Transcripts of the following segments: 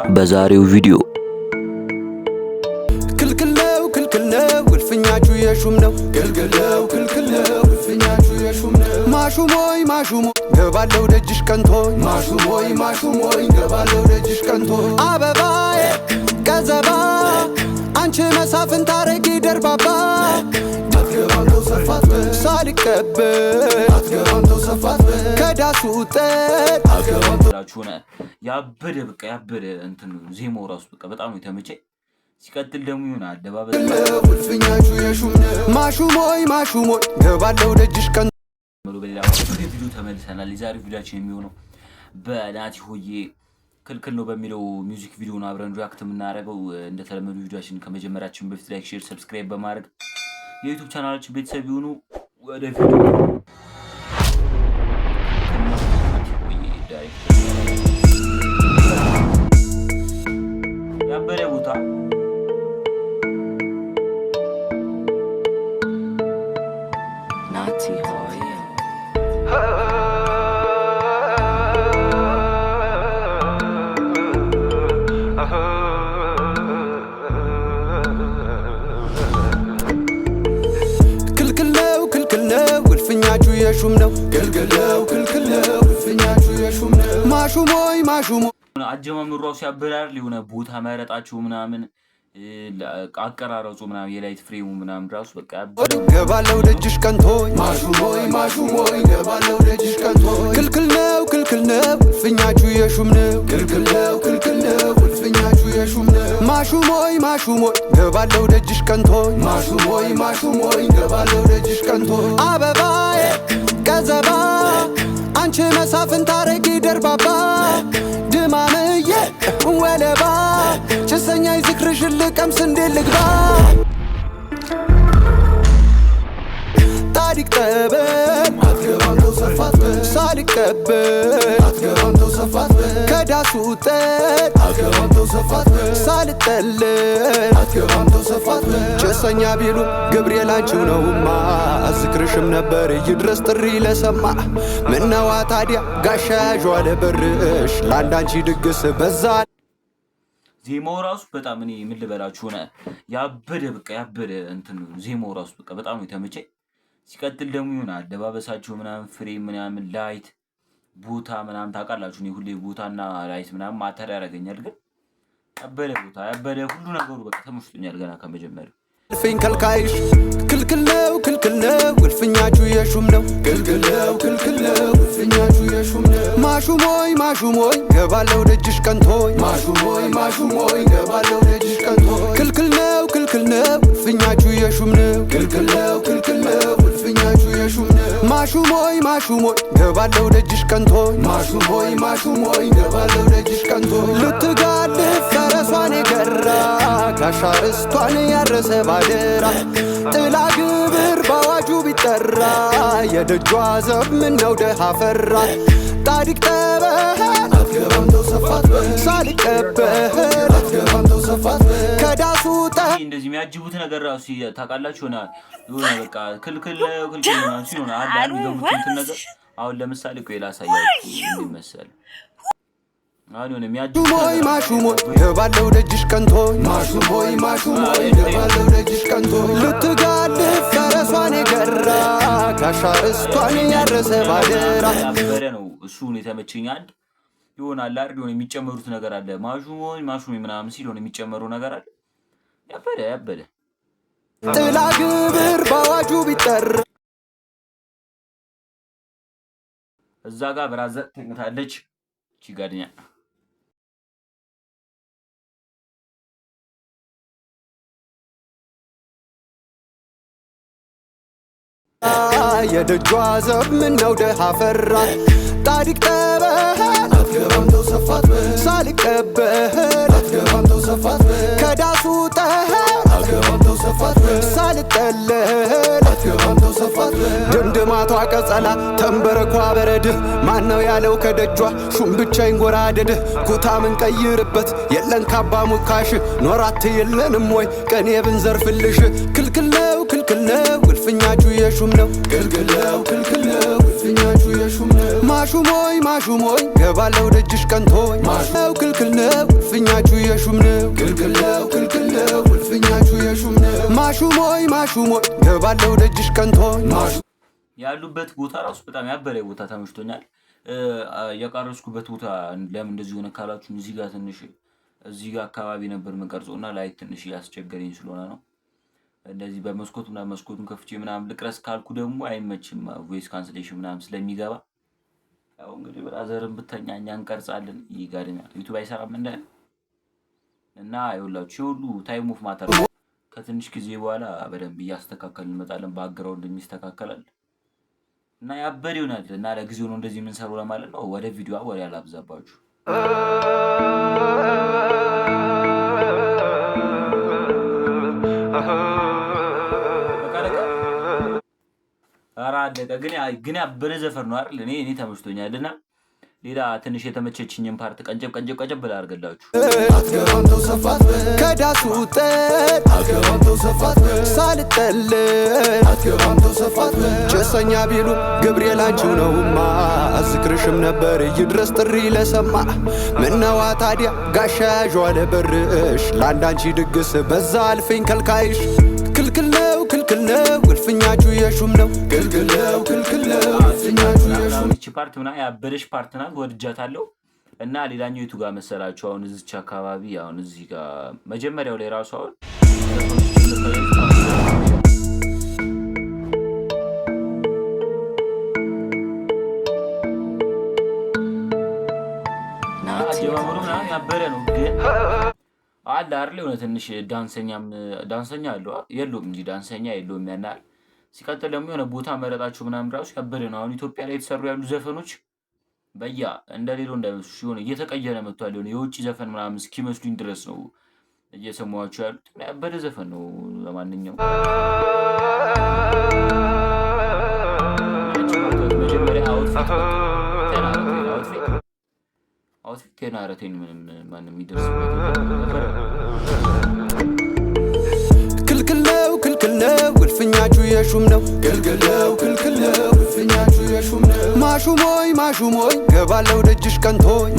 በዛሬው ቪዲዮ ክልክል ነው እልፍኛችሁ የሹም ነው ክልክል ነው እልፍኛችሁ የሹም ነው ማሹሞይ ገባለው ደጅሽ ቀንቶኝ ማሹሞይ ገባለው ደጅሽ ቀንቶኝ አበባዬ ቀዘባ አንቺ መሳፍን ታረጊ ደርባባ አትገባለው ሰፋት ሳልቀበል አትገባለው ሰፋት ከዳሱ ጠር አትገባላችሁ ነ ያበደ በቃ ያበደ እንትን ዜማው ራሱ በቃ በጣም ነው የተመቸኝ። ሲቀጥል ደግሞ ይሁን አደባባይ ውልፍኛችሁ የሹም ነው ማሹሞይ ገባለው ደጅሽ ቀን በሌላ ቪዲዮ ተመልሰናል። የዛሬው ቪዲዮአችን የሚሆነው በናቲ ሆዬ ክልክል ነው በሚለው ሚውዚክ ቪዲዮ ነው አብረን ሪአክት የምናደርገው። እንደተለመዱ ቪዲዮአችን ከመጀመራችን በፊት ላይክ፣ ሼር፣ ሰብስክራይብ በማድረግ የዩቲዩብ ቻናላችን ቤተሰብ ይሁኑ። ወደ ቪዲዮ ያበደ ቦታ ናቲ ሆዬ ክልክል ነው እልፍኛችሁ የሹም ነው ክልክል ነው እልፍኛችሁ የሹም ነው ማሹሞይ አጀማመሩ ራሱ ያበዳል። የሆነ ቦታ መረጣችሁ ምናምን አቀራረጹ ምናምን የላይት ፍሬሙ ምናምን ራሱ በቃ ገባለው ደጅሽ ቀንቶኝ ማሹሞይ ገባለው ደጅሽ ቀንቶኝ ክልክል ነው እልፍኛችሁ የሹም ነው ክልክል ነው እልፍኛችሁ የሹም ነው ማሹሞይ ገባለው ደጅሽ ቀንቶኝ ማሹሞይ ገባለው ደጅሽ ቀንቶኝ አበባዬ ቀዘባ አንቺ መሳፍን ታረጊ ደርባባ ድማምዬ ወለባ ጭሰኛይ ዝክርሽን ልቀምስ እንዴት ልግባ ታዲቅ ጠበል አትገባለው ሰፋት ሳልቀበል አትገባለው ሰፋት ከዳሱ ጠር አትገባለው ሰፋት ሳልጠለል አትገባለው ሰፋት ጭሰኛ ቢሉ ገብርኤል አንቺው ነውማ ዝክርሽም ነበር ይድረስ ጥሪ ለሰማ ምነዋ ታዲያ ጋሻ ያዥዋ ለበርሽ ለአንዳንቺ ድግስ በዛ። ዜማው ራሱ በጣም እኔ ምን ልበላችሁ ሆነ ያበደ በቃ ያበደ እንትን ዜማው ራሱ በቃ በጣም ነው የተመቸኝ። ሲቀጥል ደግሞ ይሁን አለባበሳችሁ ምናምን ፍሬም ምናምን ላይት ቦታ ምናምን ታውቃላችሁ። እኔ ሁሌ ቦታና ላይት ምናምን ማተር ያደርገኛል። ግን ያበደ ቦታ ያበደ ሁሉ ነገሩ በቃ ተመችቶኛል ገና ከመጀመሪያው። እልፍኝ ከልካይሽ ክልክል ነው እልፍኛችሁ የሹም ነው ክልክል ነው እልፍኛችሁ የሹም ነው ማሹሞይ ገባለው ደጅሽ ቀንቶኝ ማሹሞይ ገባለው ደጅሽ ቀንቶኝ ክልክል ነው እልፍኛችሁ የሹም ነው ክልክል ነው እልፍኛችሁ የሹም ነው ማሹሞይ ገባለው ደጅሽ ቀንቶኝ ማሹሞይ ገባለው ደጅሽ ቀንቶኝ ልትጋልፍ ፈረሷን የገራ ካሻርስቷን ያረሰ ባደራ ጥላ ግብር ባዋጁ ቢጠራ የደጇ ዘብ ምነው ደሃ ፈራ ታዲቅ ጠበል አትገባምተው ሰፋት ሳልቀበል አትገባምተው ሰፋት ከዳሱ እንደዚህ የሚያጅቡት ነገር ራሱ ታውቃላችሁ የሆነ በቃ ክልክል ምናምን ሲሆን አንድ የሚገቡት ነገር አሁን ለምሳሌ ቆይ ላሳያችሁ እንዲመሰል አሁን የሆነ የሚያጅቡት ማሹሞይ ገባለው ደጅሽ ቀንቶኝ ማሹሞይ ገባለው ደጅሽ ቀንቶኝ ልትጋልፍ ፈረሷን የገራ ካሻርስቷን ያረሰ ባደራ ያበረ ነው እሱን የተመቸኝ። አንድ ይሆናል አይደል የሆነ የሚጨመሩት ነገር አለ ማሹሞይ ምናምን ሲል የሆነ የሚጨመረው ነገር አለ ያበደ ጥላ ግብር ባዋጁ ቢጠራ እዛ ጋር ብራዘር ተኝታለች ቺጋድኛ የደጇ ዘብ ምነው ደሃ ፈራ ታዲቅ ጠበል አትገባምተው ሰፋት ሳልቀበል አትገባምተው ሰፋት ከዳሱ ጠር አትገባምተው ሰፋት ሳልጠለል አትገባምተው ሰፋት ድምድማቷ ቀጸላ ተንበረኳ በረድ ማነው ያለው ከደጇ ሹም ብቻ ይንጎራደድ ኩታ ምን ቀይርበት የለን ካባ ሙካሽ ኖራት የለንም ወይ ቀኔ ብንዘርፍልሽ ክልክል ነው እልፍኛችሁ የሹም ነው ክልክል ነው እልፍኛችሁ የሹም ነው ማሹሞይ ገባለው ደጅሽ ቀንቶኝ ማሽው ክልክል ነው እልፍኛችሁ የሹም ነው ክልክል ነው እልፍኛችሁ የሹም ነው ማሹሞይ ገባለው ደጅሽ ቀንቶኝ ያሉበት ቦታ ራሱ በጣም ያበረ ቦታ ተመችቶኛል። የቀረስኩበት ቦታ ለምን እንደዚህ ሆነ ካላችሁ እዚህ ጋር ትንሽ እዚህ ጋር አካባቢ ነበር መቀርጾና ላይ ትንሽ ያስቸገረኝ ስለሆነ ነው። እንደዚህ በመስኮቱና መስኮቱን ከፍቼ ምናምን ልቅረስ ካልኩ ደግሞ አይመችም ቮይስ ካንሰሌሽን ምናምን ስለሚገባ ያው እንግዲህ ብራዘርን ብተኛኛ እንቀርጻለን ይጋደኛል ዩቲዩብ አይሰራም እና ይኸውላችሁ ሁሉ ታይም ኦፍ ማተር ከትንሽ ጊዜ በኋላ በደንብ እያስተካከልን እንመጣለን ባክግራውንድ እንደሚስተካከላል እና ያበደ ይሆናል እና ለጊዜው ነው እንደዚህ ምን ሰሩ ለማለት ነው። ወደ ቪዲዮ ወደ ያላብዛባችሁ አራደቀ ግን ያበደ ዘፈን ነው አይደል? እኔ ተመችቶኛልና ሌላ ትንሽ የተመቸችኝን ፓርት ቀንጨብ ላድርግላችሁ። አትገባም ተው ሰፋት ከዳሱ ጠጥ አትገባም ተው ሰፋት ሳልጠል አትገባም ተው ሰፋት ጭሰኛ ቢሉ ገብርኤል አንቺው ነውማ አዝክርሽም ነበር ይድረስ ጥሪ ለሰማ ምነዋ ታዲያ ጋሻ ያዥዋለ በርሽ ለአንዳንቺ ድግስ በዛ አልፈኝ ከልካይሽ ክልክል ነው እልፍኛችሁ የሹም ነው ክልክል ነው እልፍኛችሁ የሹም እቺ ፓርት ምና ያበደሽ ፓርት ናት ወድጃታለሁ። እና ሌላኛው የቱ ጋር መሰላችሁ አሁን እዚች አካባቢ አሁን እዚህ ጋር መጀመሪያው ላይ ራሱ አሁን አጀማመሩና ያበረ ነው ግን አለ አይደል የሆነ ትንሽ ዳንሰኛ አለው የለውም እንጂ ዳንሰኛ የለውም ያናል። ሲቀጥል ደግሞ የሆነ ቦታ መረጣችሁ ምናምን ራሱ ያበደ ነው። አሁን ኢትዮጵያ ላይ የተሰሩ ያሉ ዘፈኖች በያ እንደሌለው እንዳይመስሉ ሲሆን እየተቀየረ መጥቷል። የሆነ የውጭ ዘፈን ምናምን እስኪመስሉኝ ድረስ ነው እየሰማኋቸው ያሉት። ያበደ ዘፈን ነው። ለማንኛውም መጀመሪያ አውትፊት ተናረተኝ ምንም ማንም ይደርስበት ክልክል ነው እልፍኛችሁ የሹም ነው ክልክል ነው እልፍኛችሁ የሹም ነው ማሹሞይ ገባለው ደጅሽ ቀንቶኝ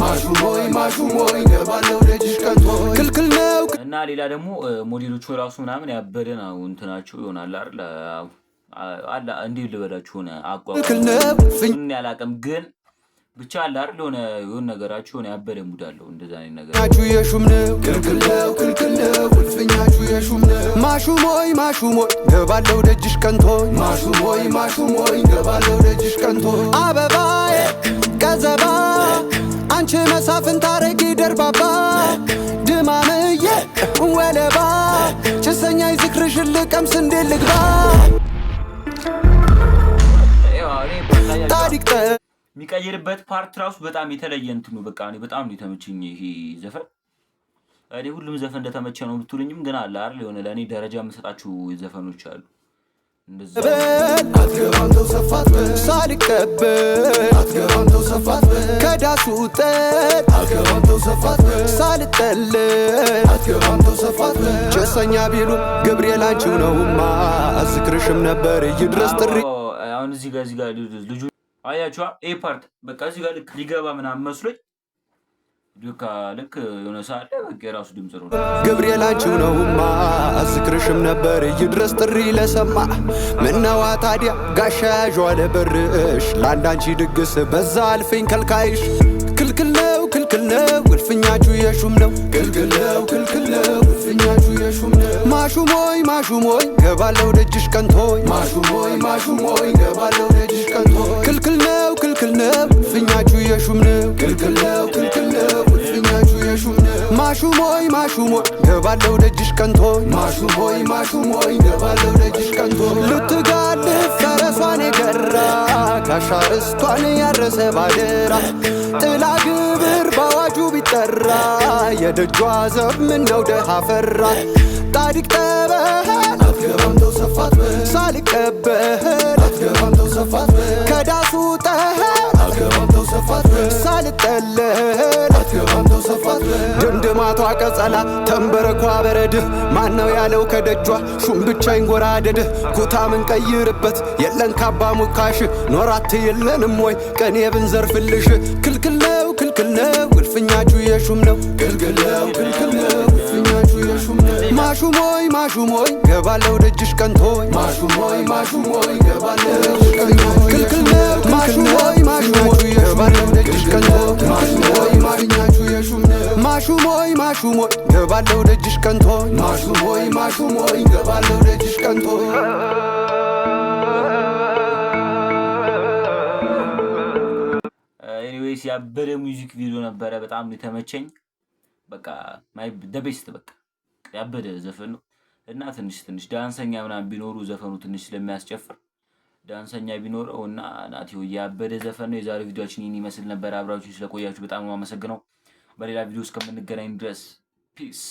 ማሹሞይ ገባለው ደጅሽ ቀንቶኝ ክልክል ነው። እና ሌላ ደግሞ ሞዴሎቹ ራሱ ምናምን ያበደ ነው እንትናቸው ይሆናል አይደል አላ እንዴ ልበላችሁ ሆነ አቋቋም ያላቀም ግን ብቻ አለ አይደል የሆነ ነገራችሁ ሆነ ያበደ ሙድ አለው እንደዛ አይነት ነገር ናችሁ የሹም ነው ክልክል ነው እልፍኛችሁ የሹም ነው ማሹሞይ ገባለው ደጅሽ ቀንቶኝ ማሹሞይ ገባለው ደጅሽ ቀንቶኝ አበባዬ ቀዘባ አንቺ መሳፍንት ታረጊ ደርባባ ድማምዬ ወለባ ጭሰኛ ይዝክርሽ ልቀምስ እንዴ ልግባ ታሪክ የሚቀይርበት ፓርት ራሱ በጣም የተለየ እንትኑ በቃ እኔ በጣም ነው የተመቸኝ ይሄ ዘፈን። እኔ ሁሉም ዘፈን እንደተመቸ ነው ብትሉኝም ግን አለ አይደል የሆነ ለኔ ደረጃ የምሰጣችሁ ዘፈኖች አሉ እንደዛ አትገባም ተው ሰፋት ሳልቀበል አትገባም ተው ሰፋት ከዳሱ ጠጥ አትገባም ተው ሰፋት ሳልጠል አትገባም ተው ሰፋት ጭሰኛ ቢሉ ገብርኤል አንቺው ነውማ አዝክርሽም ነበር ይድረስ ጥሪ አሁን እዚህ ጋር ልጁ አያችኋ ኤ ፓርት በቃ እዚህ ጋር ልክ ሊገባ ምናምን መስሎኝ ልክ የሆነ ሰዓት በቃ የራሱ ድምፅ ነው ገብርኤል አንቺው ነውማ አዝክርሽም ነበር ይድረስ ጥሪ ለሰማ ምነዋ ታዲያ ጋሻ ያዥዋለ በርሽ ለአንዳንቺ ድግስ በዛ አልፈኝ ከልካይሽ ክልክል ነው እልፍኛችሁ የሹም ነው ክልክል ነው እልፍኛችሁ የሹም ነው ማሹሞይ ገባለው ደጅሽ ቀንቶኝ ማሹሞይ ገባለው ደጅሽ ቀንቶኝ ክልክል ነው እልፍኛችሁ የሹም ነው ክልክል ነው እልፍኛችሁ የሹም ነው ማሹሞይ ገባለው ደጅሽ ቀንቶኝ ማሹሞይ ገባለው ደጅሽ ቀንቶኝ ልትጋልፍ ፈረሷን የገራ ጋሻ ርስቷን ያረሰ ባደራ ጥላ ግብር ባዋጁ ቢጠራ የደጇ ዘብ ምነው ደሃ ፈራ ጣዲቅ ጠበል አትገባም ተው ሰፋት ሳልቀበል አትገባም ተው ሰፋት ከዳሱ ጠህ ሳልጠለል ድምድማቷ ቀጸላ ተንበረኳ በረድ ማነው ያለው ከደጇ ሹም ብቻ ይንጎራደድ ኩታ ምን ቀይርበት የለን ካባ ሙካሽ ኖራት የለንም ወይ ቀኔ ብንዘርፍልሽ ክልክል ነው እልፍኛችሁ የሹም ነው ክልክል ነው እልፍኛችሁ የሹም ነው ማሹሞይ ገባለው ደጅሽ ቀንቶይ ማሹሞይ ገባለው ክልክል ነው ማሹሞይ ገባለው ደጅሽ ቀንቶይ ማሹሞይ የሹም ነው ማሹሞይ ገባለው ደጅሽ ቀንቶይ ማሹሞይ ገባለው ደጅሽ ቀንቶይ ኤኒዌይስ ያበደ ሙዚክ ቪዲዮ ነበረ። በጣም የተመቸኝ በቃ ማይ ደቤስት በቃ ያበደ ዘፈን ነው እና ትንሽ ዳንሰኛ ምናምን ቢኖሩ ዘፈኑ ትንሽ ስለሚያስጨፍር ዳንሰኛ ቢኖረው እና ናቲው ያበደ ዘፈን ነው። የዛሬው ቪዲዮአችን ይህን ይመስል ነበር። አብራችሁ ስለቆያችሁ በጣም አመሰግናለሁ። በሌላ ቪዲዮ እስከምንገናኝ ድረስ ፒስ